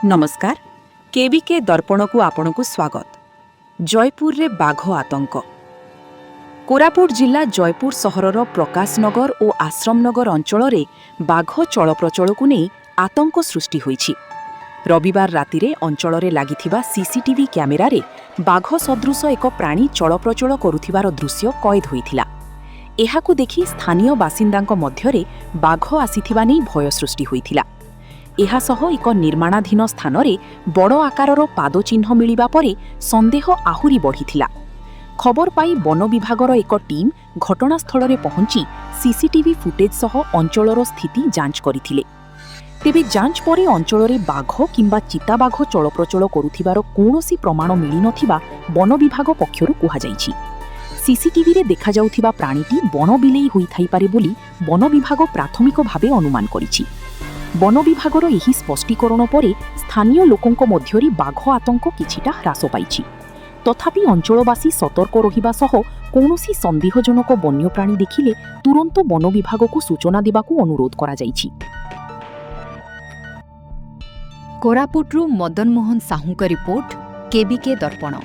नमस्कार केबीके दर्पण को आपण को स्वागत। जयपुर रे बाघ आतंक। कोरापुट जिला जयपुर सहरर प्रकाशनगर और आश्रमनगर अंचल रे बाघ चलप्रचल को नहीं आतंक सृष्टि होईछि। रविवार राति रे अंचल रे लागिथिबा सीसीटीवी कैमेरा रे बाघ सदृश एक प्राणी चलप्रचल करुथिबार दृश्य कैद होइथिला। एहाकु देखि स्थानीय बासिंदांक मध्यरे बाघ आसिथिबा नै भय सृष्टि होइथिला। एहासह एक निर्माणाधीन स्थान रे बड़ आकारर पादचिह्न मिलिबा परे संदेह आहुरी बढ़िथिला। खबर पाई वन विभागर एक टीम घटनास्थल रे पहुंची सीसीटीवी फुटेज सह अंचलर स्थिति जांच करथिले। तेबे जांच परे अंचल रे बाघ किंबा चिताबाघ चलप्रचल करुथिबार कोनोसी प्रमाण मिली नथिबा वन विभाग पक्षरु कुहा जाईछि। सीसीटीवी रे देखा जाउथिबा प्राणीटी वन बिलेई होई थाई पारे बोली वन विभाग प्राथमिक भावे अनुमान करिछि। वन विभागर एही स्पष्टीकरण परे स्थानीय लोकंक मध्यरे बाघ आतंक किछिटा ह्रास पाइछि। तथापि अंचलवासी सतर्क रहिबा सह कौनसी संदेहजनक वन्यप्राणी देखिले तुरंत वन विभाग को सूचना देबाकू अनुरोध करा जाइछि। कोरापुटरू मदन मोहन साहूଙ୍କ रिपोर्ट केबीके दर्पण।